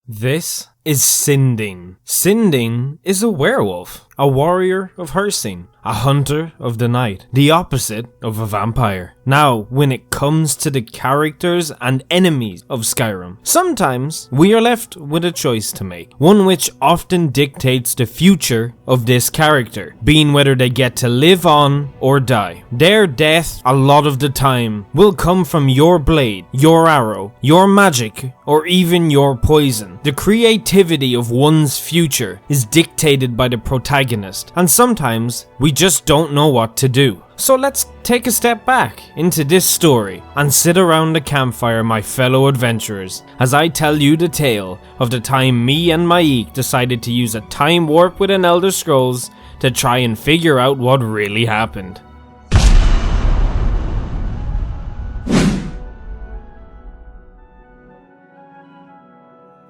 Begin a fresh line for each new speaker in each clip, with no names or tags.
This is Sinding. Sinding is a werewolf, a warrior of Hircine, a hunter of the night, the opposite of a vampire. Now, when it comes to the characters and enemies of Skyrim, sometimes we are left with a choice to make, one which often dictates the future of this character, being whether they get to live on or die. Their death, a lot of the time, will come from your blade, your arrow, your magic, or even your poison. The creativity of one's future is dictated by the protagonist, and sometimes we just don't know what to do. So let's take a step back into this story and sit around the campfire, my fellow adventurers, as I tell you the tale of the time me and Maik decided to use a time warp with an Elder Scrolls to try and figure out what really happened.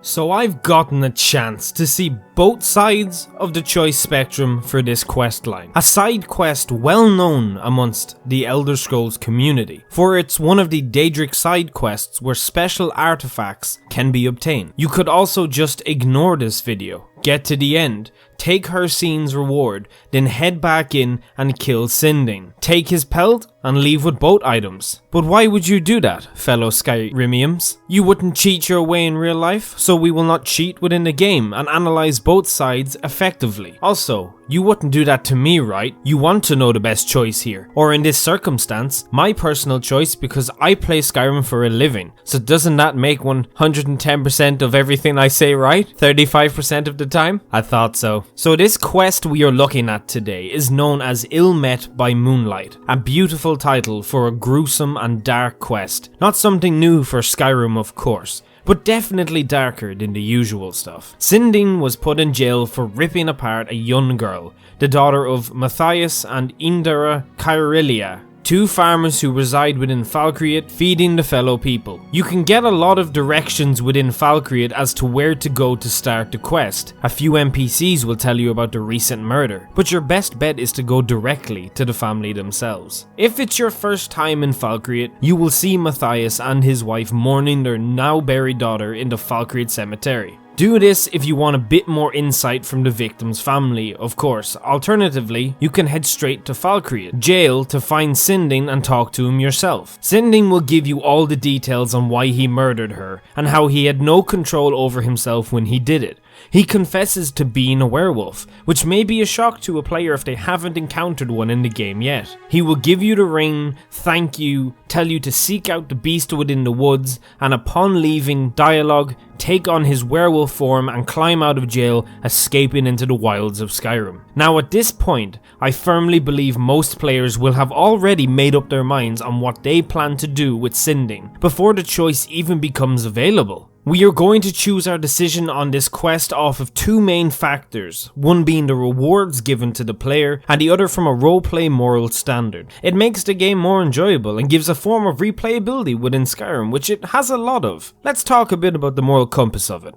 So I've gotten a chance to see both sides of the choice spectrum for this quest line. A side quest well known amongst the Elder Scrolls community, for it's one of the Daedric side quests where special artifacts can be obtained. You could also just ignore this video, get to the end, take Hircine's reward, then head back in and kill Sinding. Take his pelt and leave with both items. But why would you do that, fellow Skyrimians? You wouldn't cheat your way in real life, so we will not cheat within the game and analyze both sides effectively. Also, you wouldn't do that to me, right? You want to know the best choice here. Or in this circumstance, my personal choice, because I play Skyrim for a living. So doesn't that make 110% of everything I say right? 35% of the time? I thought so. So this quest we are looking at today is known as Ill Met by Moonlight. A beautiful title for a gruesome and dark quest. Not something new for Skyrim, of course, but definitely darker than the usual stuff. Sinding was put in jail for ripping apart a young girl, the daughter of Matthias and Indra Kyrilia, two farmers who reside within Falkreath, feeding the fellow people. You can get a lot of directions within Falkreath as to where to go to start the quest. A few NPCs will tell you about the recent murder, but your best bet is to go directly to the family themselves. If it's your first time in Falkreath, you will see Matthias and his wife mourning their now buried daughter in the Falkreath cemetery. Do this if you want a bit more insight from the victim's family, of course. Alternatively, you can head straight to Falkreath jail to find Sinding and talk to him yourself. Sinding will give you all the details on why he murdered her and how he had no control over himself when he did it. He confesses to being a werewolf, which may be a shock to a player if they haven't encountered one in the game yet. He will give you the ring, thank you, tell you to seek out the beast within the woods, and upon leaving dialogue, take on his werewolf form and climb out of jail, escaping into the wilds of Skyrim. Now at this point, I firmly believe most players will have already made up their minds on what they plan to do with Sinding before the choice even becomes available. We are going to choose our decision on this quest off of two main factors, one being the rewards given to the player and the other from a roleplay moral standard. It makes the game more enjoyable and gives a form of replayability within Skyrim, which it has a lot of. Let's talk a bit about the moral compass of it.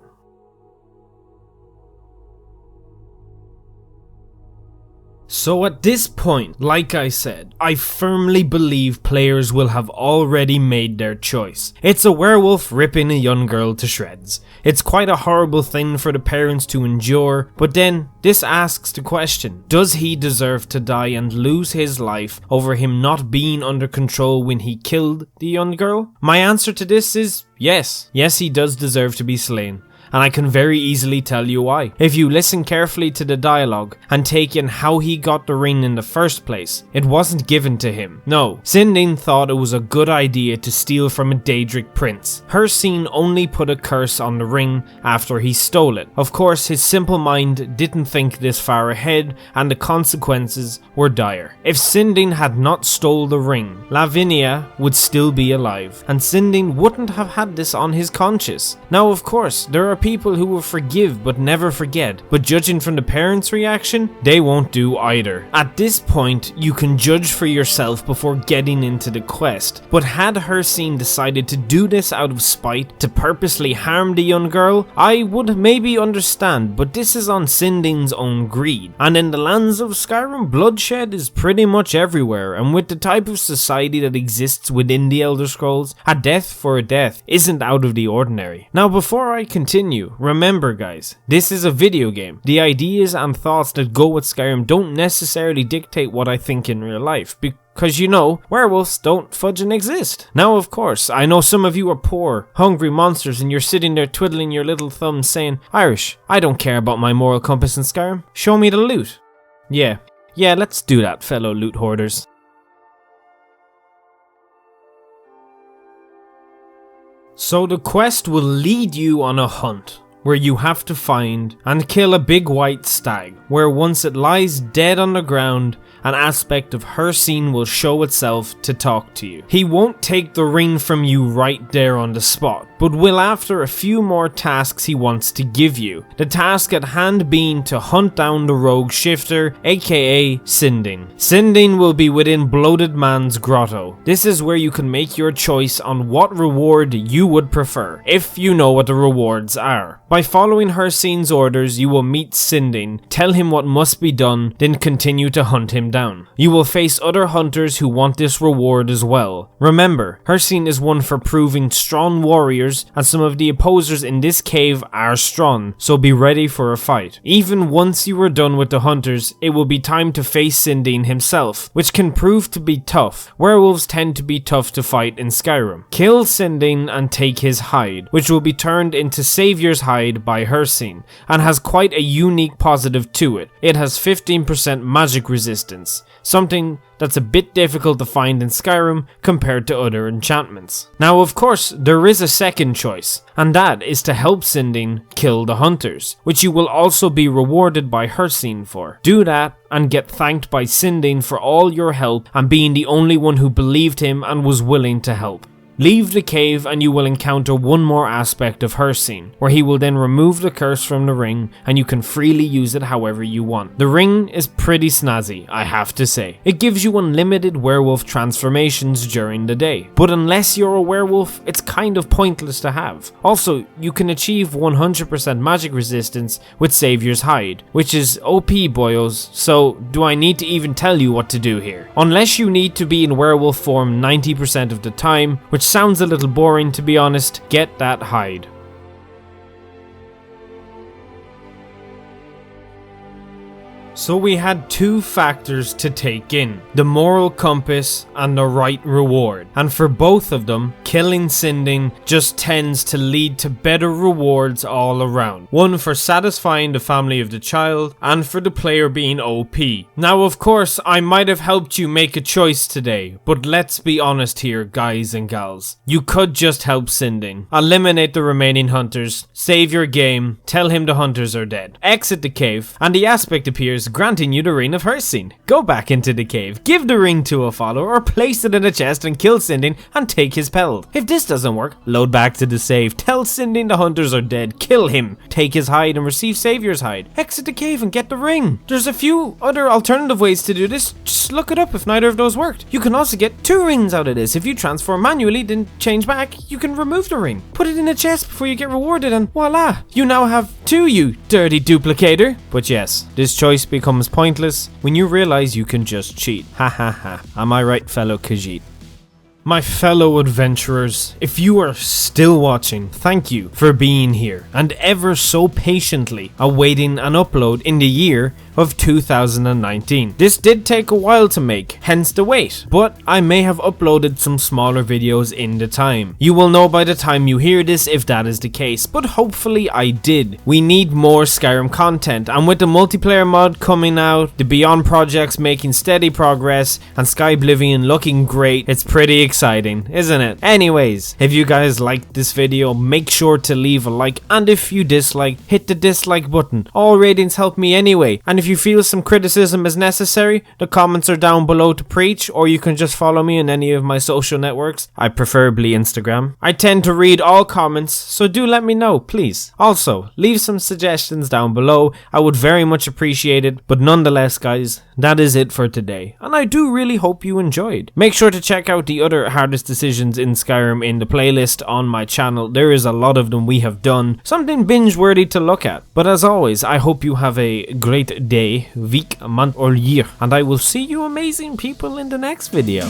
So at this point, like I said, I firmly believe players will have already made their choice. It's a werewolf ripping a young girl to shreds. It's quite a horrible thing for the parents to endure, but then this asks the question, does he deserve to die and lose his life over him not being under control when he killed the young girl? My answer to this is yes. Yes, he does deserve to be slain. And I can very easily tell you why. If you listen carefully to the dialogue and take in how he got the ring in the first place, it wasn't given to him. No, Sinding thought it was a good idea to steal from a Daedric prince. Hircine only put a curse on the ring after he stole it. Of course, his simple mind didn't think this far ahead, and the consequences were dire. If Sinding had not stole the ring, Lavinia would still be alive, and Sinding wouldn't have had this on his conscience. Now, of course, there are people who will forgive but never forget, but judging from the parents' reaction, they won't do either. At this point, you can judge for yourself before getting into the quest, but had Hircine decided to do this out of spite, to purposely harm the young girl, I would maybe understand, but this is on Sinding's own greed. And in the lands of Skyrim, bloodshed is pretty much everywhere, and with the type of society that exists within the Elder Scrolls, a death for a death isn't out of the ordinary. Now before I continue continue, remember guys, this is a video game. The ideas and thoughts that go with Skyrim don't necessarily dictate what I think in real life, because you know, werewolves don't fudging exist. Now of course, I know some of you are poor, hungry monsters and you're sitting there twiddling your little thumbs saying, Irish, I don't care about my moral compass in Skyrim, show me the loot. Yeah, let's do that, fellow loot hoarders. So the quest will lead you on a hunt, where you have to find and kill a big white stag, where once it lies dead on the ground, an aspect of Hircine will show itself to talk to you. He won't take the ring from you right there on the spot, but will after a few more tasks he wants to give you. The task at hand being to hunt down the rogue shifter, aka Sinding. Sinding will be within Bloated Man's grotto. This is where you can make your choice on what reward you would prefer, if you know what the rewards are. By following Hircine's orders, you will meet Sinding, tell him what must be done, then continue to hunt him down. You will face other hunters who want this reward as well. Remember, Hircine is one for proving strong warriors, and some of the opposers in this cave are strong, so be ready for a fight. Even once you are done with the hunters, it will be time to face Sinding himself, which can prove to be tough. Werewolves tend to be tough to fight in Skyrim. Kill Sinding and take his hide, which will be turned into Savior's hide by Hircine, and has quite a unique positive to it. It has 15% magic resistance, something that's a bit difficult to find in Skyrim compared to other enchantments. Now of course, there is a second choice, and that is to help Sinding kill the hunters, which you will also be rewarded by Hircine for. Do that and get thanked by Sinding for all your help and being the only one who believed him and was willing to help. Leave the cave and you will encounter one more aspect of Hircine, where he will then remove the curse from the ring and you can freely use it however you want. The ring is pretty snazzy, I have to say. It gives you unlimited werewolf transformations during the day, but unless you're a werewolf, it's kind of pointless to have. Also, you can achieve 100% magic resistance with Savior's hide, which is OP boyos, so do I need to even tell you what to do here? Unless you need to be in werewolf form 90% of the time, which sounds a little boring to be honest, get that hide. So we had two factors to take in, the moral compass and the right reward. And for both of them, killing Sinding just tends to lead to better rewards all around. One for satisfying the family of the child, and for the player being OP. Now of course, I might have helped you make a choice today, but let's be honest here guys and gals. You could just help Sinding, eliminate the remaining hunters, save your game, tell him the hunters are dead, exit the cave, and the aspect appears granting you the ring of Hircine. Go back into the cave, give the ring to a follower or place it in a chest and kill Sinding and take his pelt. If this doesn't work, load back to the save, tell Sinding the hunters are dead, kill him, take his hide and receive Savior's hide, exit the cave and get the ring. There's a few other alternative ways to do this, just look it up if neither of those worked. You can also get 2 rings out of this. If you transform manually then change back, you can remove the ring, put it in a chest before you get rewarded and voila, you now have 2 you dirty duplicator. But yes, this choice becomes pointless when you realize you can just cheat. Ha ha ha. Am I right, fellow Khajiit? My fellow adventurers, if you are still watching, thank you for being here and ever so patiently awaiting an upload in the year of 2019. This did take a while to make, hence the wait, but I may have uploaded some smaller videos in the time. You will know by the time you hear this if that is the case, but hopefully I did. We need more Skyrim content, and with the multiplayer mod coming out, the Beyond projects making steady progress, and Skyblivion looking great, it's pretty exciting, isn't it? Anyways, if you guys liked this video, make sure to leave a like, and if you dislike, hit the dislike button. All ratings help me anyway, and if you feel some criticism is necessary, the comments are down below to preach, or you can just follow me on any of my social networks. I preferably Instagram. I tend to read all comments, so do let me know, please. Also, leave some suggestions down below. I would very much appreciate it, but nonetheless guys, that is it for today, and I do really hope you enjoyed. Make sure to check out the other hardest decisions in Skyrim in the playlist on my channel. There is a lot of them we have done, something binge worthy to look at. But as always, I hope you have a great day, week, month or year, and I will see you amazing people in the next video.